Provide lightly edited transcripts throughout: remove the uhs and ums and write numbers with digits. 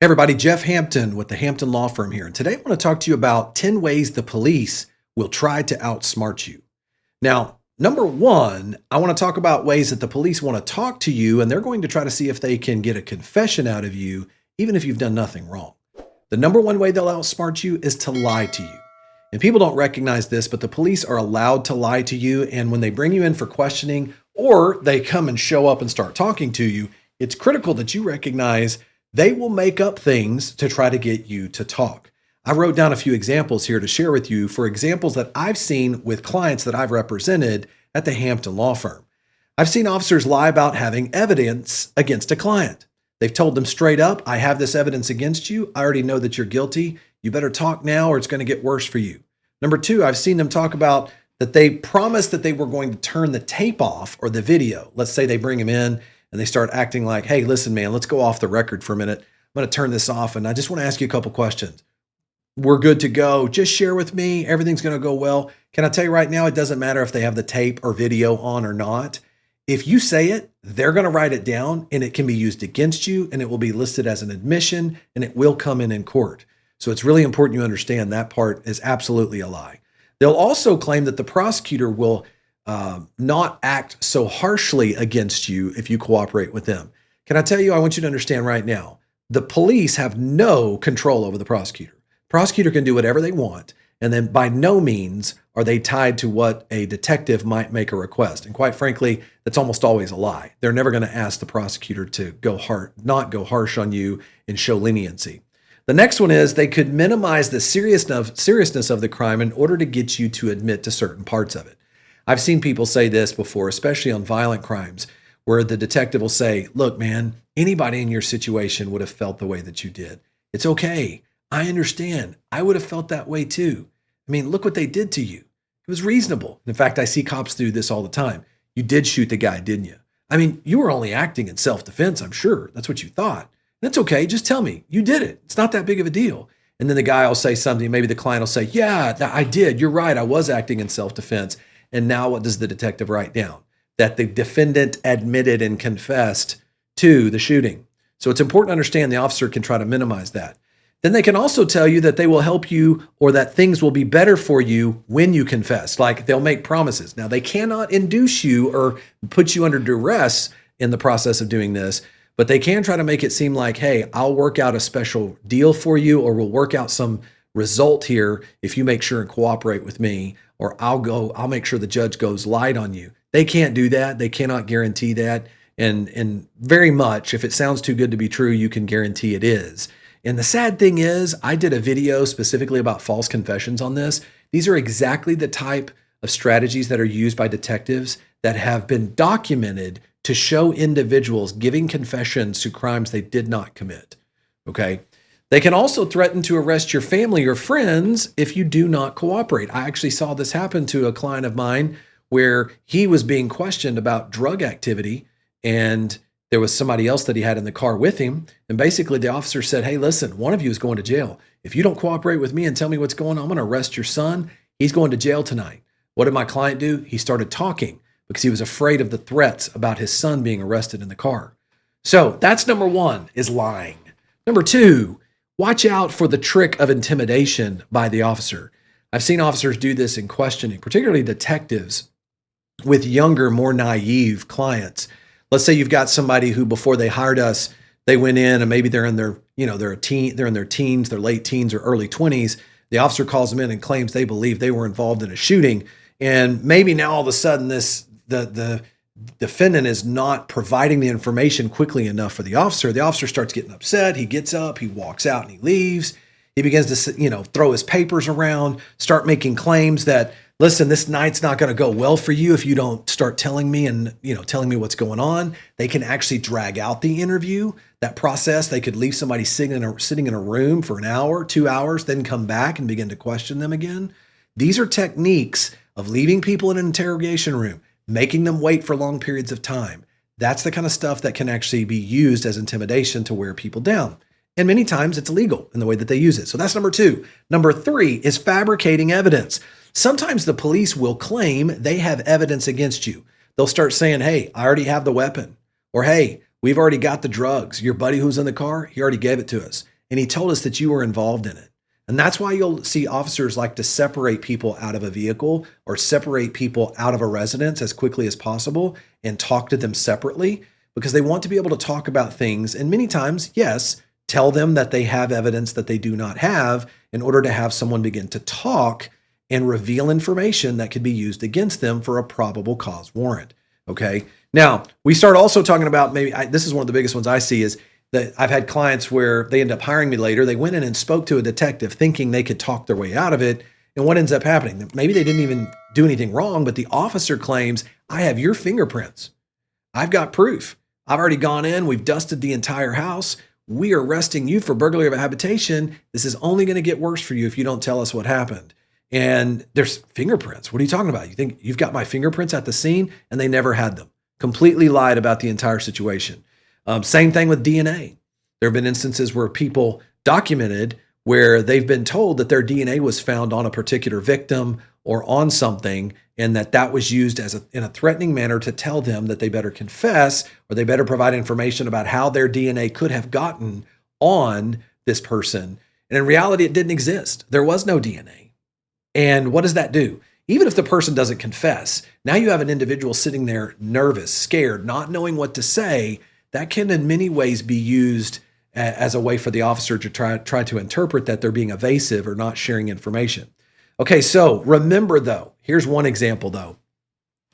Hey everybody, Jeff Hampton with the Hampton Law Firm here. And today I want to talk to you about 10 ways the police will try to outsmart you. Now, number one, I want to talk about ways that the police want to talk to you and they're going to try to see if they can get a confession out of you, even if you've done nothing wrong. The number one way they'll outsmart you is to lie to you. And people don't recognize this, but the police are allowed to lie to you. And when they bring you in for questioning or they come and show up and start talking to you, it's critical that you recognize they will make up things to try to get you to talk. I wrote down a few examples here to share with you for examples that I've seen with clients that I've represented at the Hampton Law Firm. I've seen officers lie about having evidence against a client. They've told them straight up, I have this evidence against you. I already know that you're guilty. You better talk now or it's going to get worse for you. Number two, I've seen them talk about that they promised that they were going to turn the tape off or the video. Let's say they bring him in and they start acting like, hey, listen, man, let's go off the record for a minute. I'm going to turn this off and I just want to ask you a couple questions. We're good to go. Just share with me. Everything's going to go well. Can I tell you right now, it doesn't matter if they have the tape or video on or not. If you say it, they're going to write it down and it can be used against you and it will be listed as an admission and it will come in court. So it's really important you understand that part is absolutely a lie. They'll also claim that the prosecutor will not act so harshly against you if you cooperate with them. Can I tell you, I want you to understand right now, the police have no control over the prosecutor. Prosecutor can do whatever they want, and then by no means are they tied to what a detective might make a request. And quite frankly, that's almost always a lie. They're never going to ask the prosecutor to not go harsh on you and show leniency. The next one is they could minimize the seriousness of the crime in order to get you to admit to certain parts of it. I've seen people say this before, especially on violent crimes, where the detective will say, look, man, anybody in your situation would have felt the way that you did. It's okay. I understand. I would have felt that way too. I mean, look what they did to you. It was reasonable. In fact, I see cops do this all the time. You did shoot the guy, didn't you? I mean, you were only acting in self-defense, I'm sure. That's what you thought. That's okay. Just tell me. You did it. It's not that big of a deal. And then the guy will say something. Maybe the client will say, yeah, I did. You're right. I was acting in self-defense. And now what does the detective write down? That the defendant admitted and confessed to the shooting. So it's important to understand the officer can try to minimize that. Then they can also tell you that they will help you or that things will be better for you when you confess. Like they'll make promises. Now they cannot induce you or put you under duress in the process of doing this, but they can try to make it seem like, hey, I'll work out a special deal for you or we'll work out some result here if you make sure and cooperate with me, or I'll make sure the judge goes light on you. They can't do that. They cannot guarantee that. And very much, if it sounds too good to be true, you can guarantee it is. And the sad thing is, I did a video specifically about false confessions on this. These are exactly the type of strategies that are used by detectives that have been documented to show individuals giving confessions to crimes they did not commit. Okay. They can also threaten to arrest your family or friends if you do not cooperate. I actually saw this happen to a client of mine where he was being questioned about drug activity and there was somebody else that he had in the car with him. And basically the officer said, hey, listen, one of you is going to jail. If you don't cooperate with me and tell me what's going on, I'm going to arrest your son. He's going to jail tonight. What did my client do? He started talking because he was afraid of the threats about his son being arrested in the car. So that's number one, is lying. Number two, watch out for the trick of intimidation by the officer. I've seen officers do this in questioning, particularly detectives with younger, more naive clients. Let's say you've got somebody who before they hired us, they went in and maybe they're in their teens, their late teens or early 20s. The officer calls them in and claims they believe they were involved in a shooting. And maybe now all of a sudden the defendant is not providing the information quickly enough for the officer. The officer starts getting upset. He gets up, he walks out and he leaves. He begins to, throw his papers around, start making claims that, listen, this night's not going to go well for you if you don't start telling me and, telling me what's going on. They can actually drag out the interview, that process. They could leave somebody sitting in a room for an hour, 2 hours, then come back and begin to question them again. These are techniques of leaving people in an interrogation room, making them wait for long periods of time. That's the kind of stuff that can actually be used as intimidation to wear people down. And many times it's illegal in the way that they use it. So that's number two. Number three is fabricating evidence. Sometimes the police will claim they have evidence against you. They'll start saying, hey, I already have the weapon. Or, hey, We've already got the drugs. Your buddy who's in the car, he already gave it to us. And he told us that you were involved in it. And that's why you'll see officers like to separate people out of a vehicle or separate people out of a residence as quickly as possible and talk to them separately, because they want to be able to talk about things. And many times, yes, tell them that they have evidence that they do not have in order to have someone begin to talk and reveal information that could be used against them for a probable cause warrant. Okay. Now, we start also talking about this is one of the biggest ones I see is that I've had clients where they end up hiring me later. They went in and spoke to a detective thinking they could talk their way out of it. And what ends up happening? Maybe they didn't even do anything wrong, but the officer claims, I have your fingerprints. I've got proof. I've already gone in. We've dusted the entire house. We are arresting you for burglary of a habitation. This is only going to get worse for you if you don't tell us what happened. And there's fingerprints. What are you talking about? You think you've got my fingerprints at the scene? And they never had them. Completely lied about the entire situation. Same thing with DNA. There have been instances where people documented where they've been told that their DNA was found on a particular victim or on something, and that was used in a threatening manner to tell them that they better confess or they better provide information about how their DNA could have gotten on this person. And in reality, it didn't exist. There was no DNA. And what does that do? Even if the person doesn't confess, now you have an individual sitting there nervous, scared, not knowing what to say. That can in many ways be used as a way for the officer to try to interpret that they're being evasive or not sharing information. Okay, so remember though, here's one example though.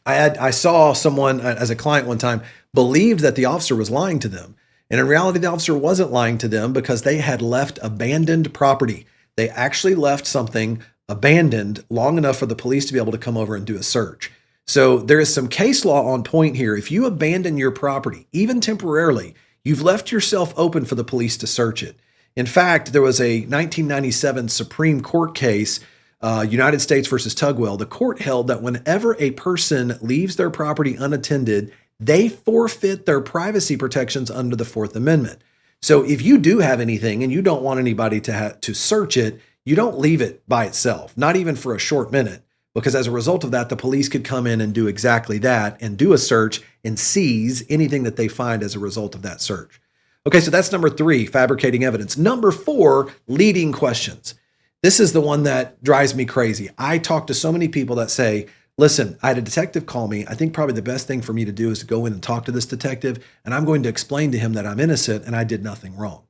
I saw someone as a client one time believed that the officer was lying to them. And in reality, the officer wasn't lying to them because they had left abandoned property. They actually left something abandoned long enough for the police to be able to come over and do a search. So there is some case law on point here. If you abandon your property, even temporarily, you've left yourself open for the police to search it. In fact, there was a 1997 Supreme Court case, United States versus Tugwell. The court held that whenever a person leaves their property unattended, they forfeit their privacy protections under the Fourth Amendment. So if you do have anything and you don't want anybody to search it, you don't leave it by itself, not even for a short minute. Because as a result of that, the police could come in and do exactly that and do a search and seize anything that they find as a result of that search. Okay, so that's number 3, fabricating evidence. Number 4, leading questions. This is the one that drives me crazy. I talk to so many people that say, listen, I had a detective call me. I think probably the best thing for me to do is to go in and talk to this detective, and I'm going to explain to him that I'm innocent and I did nothing wrong.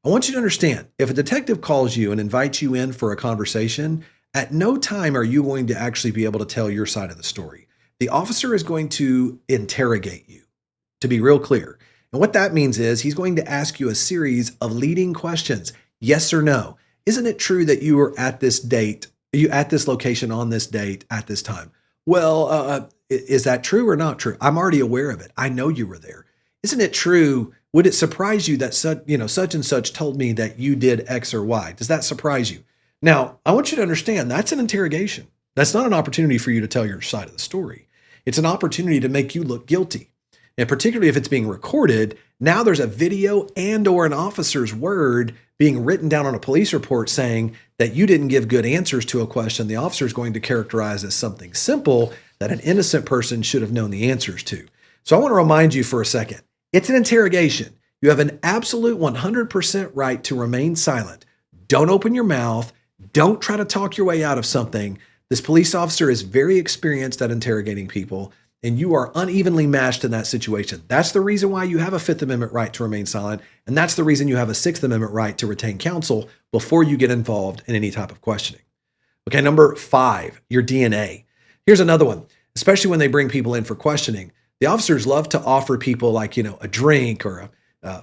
I want you to understand, if a detective calls you and invites you in for a conversation, at no time are you going to actually be able to tell your side of the story. The officer is going to interrogate you, to be real clear. And what that means is he's going to ask you a series of leading questions. Yes or no. Isn't it true that you were at this date, you at this location on this date at this time? Well, is that true or not true? I'm already aware of it. I know you were there. Isn't it true? Would it surprise you that such and such told me that you did X or Y? Does that surprise you? Now, I want you to understand that's an interrogation. That's not an opportunity for you to tell your side of the story. It's an opportunity to make you look guilty. And particularly if it's being recorded, now there's a video and or an officer's word being written down on a police report saying that you didn't give good answers to a question the officer is going to characterize as something simple that an innocent person should have known the answers to. So I want to remind you for a second, it's an interrogation. You have an absolute 100% right to remain silent. Don't open your mouth. Don't try to talk your way out of something. This police officer is very experienced at interrogating people, and you are unevenly matched in that situation. That's the reason why you have a Fifth Amendment right to remain silent, and that's the reason you have a Sixth Amendment right to retain counsel before you get involved in any type of questioning. Okay, number 5, your DNA. Here's another one, especially when they bring people in for questioning. The officers love to offer people like, a drink or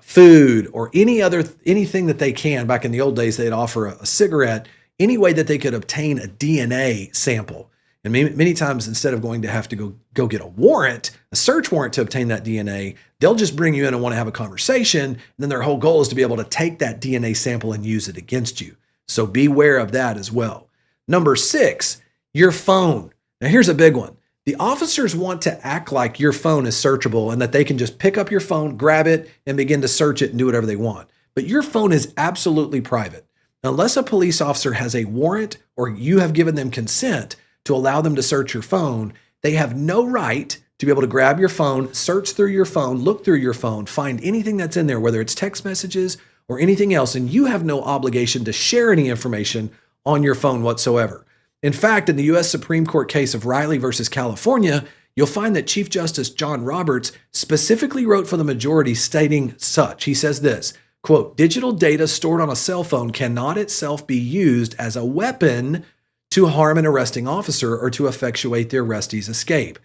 food or anything that they can. Back in the old days, they'd offer a cigarette, any way that they could obtain a DNA sample. And many times, instead of going to have to go get a warrant, a search warrant to obtain that DNA, they'll just bring you in and want to have a conversation. And then their whole goal is to be able to take that DNA sample and use it against you. So beware of that as well. Number 6, your phone. Now here's a big one. The officers want to act like your phone is searchable and that they can just pick up your phone, grab it, and begin to search it and do whatever they want. But your phone is absolutely private. Unless a police officer has a warrant or you have given them consent to allow them to search your phone, they have no right to be able to grab your phone, search through your phone, look through your phone, find anything that's in there, whether it's text messages or anything else, and you have no obligation to share any information on your phone whatsoever. In fact, in the U.S. Supreme Court case of Riley versus California, you'll find that Chief Justice John Roberts specifically wrote for the majority stating such. He says this, quote, "Digital data stored on a cell phone cannot itself be used as a weapon to harm an arresting officer or to effectuate the arrestee's escape."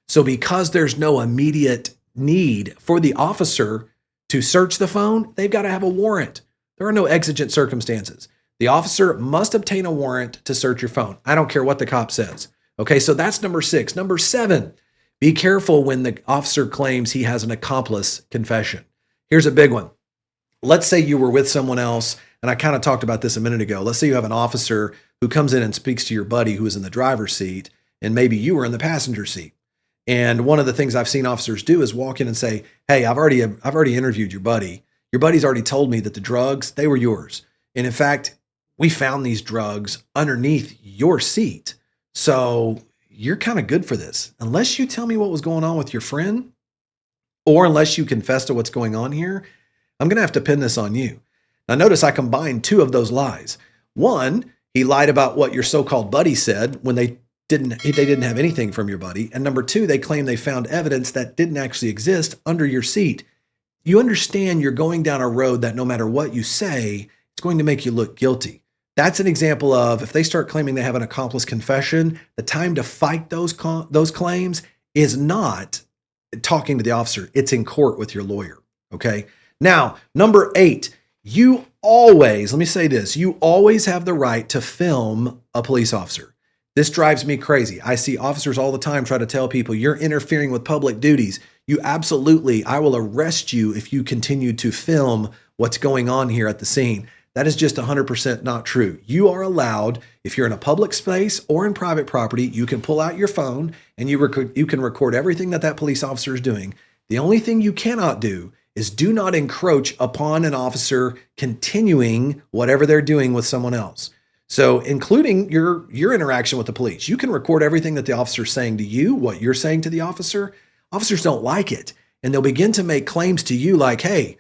So because there's no immediate need for the officer to search the phone, they've got to have a warrant. There are no exigent circumstances. The officer must obtain a warrant to search your phone. I don't care what the cop says. Okay, so that's number 6. Number 7, be careful when the officer claims he has an accomplice confession. Here's a big one. Let's say you were with someone else, and I kind of talked about this a minute ago. Let's say you have an officer who comes in and speaks to your buddy who is in the driver's seat, and maybe you were in the passenger seat. And one of the things I've seen officers do is walk in and say, "Hey, I've already interviewed your buddy. Your buddy's already told me that the drugs, they were yours. And in fact, we found these drugs underneath your seat. So you're kind of good for this. Unless you tell me what was going on with your friend, or unless you confess to what's going on here, I'm going to have to pin this on you." Now notice I combined 2 of those lies. One, he lied about what your so-called buddy said when they didn't have anything from your buddy. And number 2, they claim they found evidence that didn't actually exist under your seat. You understand you're going down a road that no matter what you say, it's going to make you look guilty. That's an example of, if they start claiming they have an accomplice confession, the time to fight those claims is not talking to the officer. It's in court with your lawyer. Okay. Now, number 8, you always have the right to film a police officer. This drives me crazy. I see officers all the time try to tell people, "You're interfering with public duties." I will arrest you if you continue to film what's going on here at the scene. That is just 100% not true. You are allowed, if you're in a public space or in private property, you can pull out your phone and you can record everything that police officer is doing. The only thing you cannot do is do not encroach upon an officer continuing whatever they're doing with someone else. So including your interaction with the police, you can record everything that the officer is saying to you, what you're saying to the officer. Officers don't like it. And they'll begin to make claims to you like, "Hey,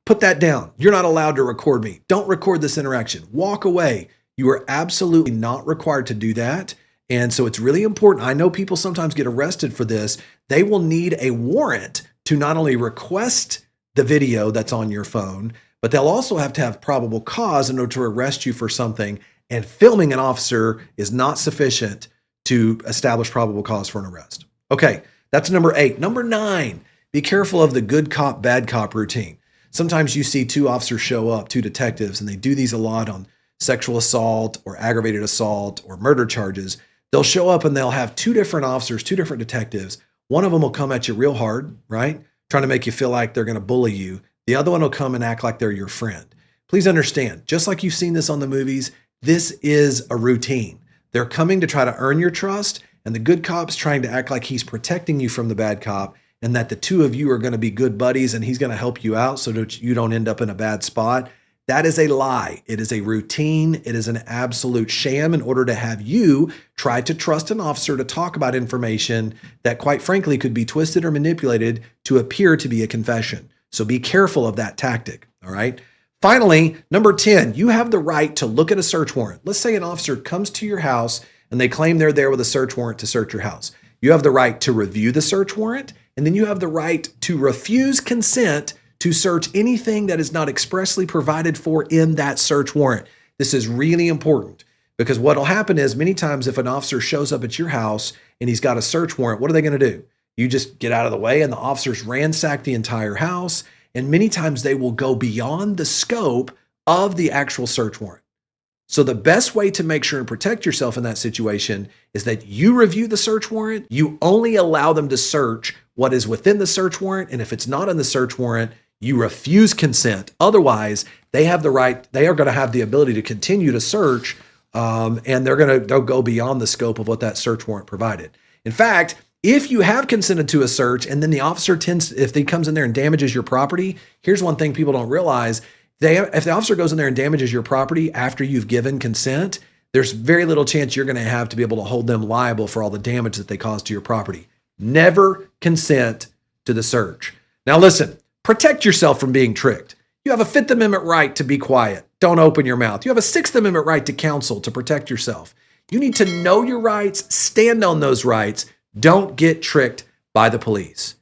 put that down. You're not allowed to record me. Don't record this interaction. Walk away." You are absolutely not required to do that. And so it's really important. I know people sometimes get arrested for this. They will need a warrant to not only request the video that's on your phone, but they'll also have to have probable cause in order to arrest you for something. And filming an officer is not sufficient to establish probable cause for an arrest. Okay, that's number 8. Number 9, be careful of the good cop, bad cop routine. Sometimes you see 2 officers show up, 2 detectives, and they do these a lot on sexual assault or aggravated assault or murder charges. They'll show up and they'll have 2 different officers, 2 different detectives. One of them will come at you real hard, right? Trying to make you feel like they're going to bully you. The other one will come and act like they're your friend. Please understand, just like you've seen this on the movies, this is a routine. They're coming to try to earn your trust, and the good cop's trying to act like he's protecting you from the bad cop, and that the 2 of you are going to be good buddies and he's going to help you out so that you don't end up in a bad spot. That is a lie. It is a routine. It is an absolute sham in order to have you try to trust an officer to talk about information that, quite frankly, could be twisted or manipulated to appear to be a confession. So be careful of that tactic. All right. Finally, number 10, you have the right to look at a search warrant. Let's say an officer comes to your house and they claim they're there with a search warrant to search your house. You have the right to review the search warrant, and then you have the right to refuse consent to search anything that is not expressly provided for in that search warrant. This is really important because what will happen is many times if an officer shows up at your house and he's got a search warrant, what are they going to do? You just get out of the way and the officers ransack the entire house. And many times they will go beyond the scope of the actual search warrant. So the best way to make sure and protect yourself in that situation is that you review the search warrant. You only allow them to search what is within the search warrant. And if it's not in the search warrant, you refuse consent. Otherwise, they have the right, they are going to have the ability to continue to search, and they'll go beyond the scope of what that search warrant provided. In fact, if you have consented to a search and then the officer if he comes in there and damages your property, here's one thing people don't realize. If the officer goes in there and damages your property after you've given consent, there's very little chance you're going to have to be able to hold them liable for all the damage that they caused to your property. Never consent to the search. Now listen, protect yourself from being tricked. You have a Fifth Amendment right to be quiet. Don't open your mouth. You have a Sixth Amendment right to counsel, to protect yourself. You need to know your rights, stand on those rights. Don't get tricked by the police.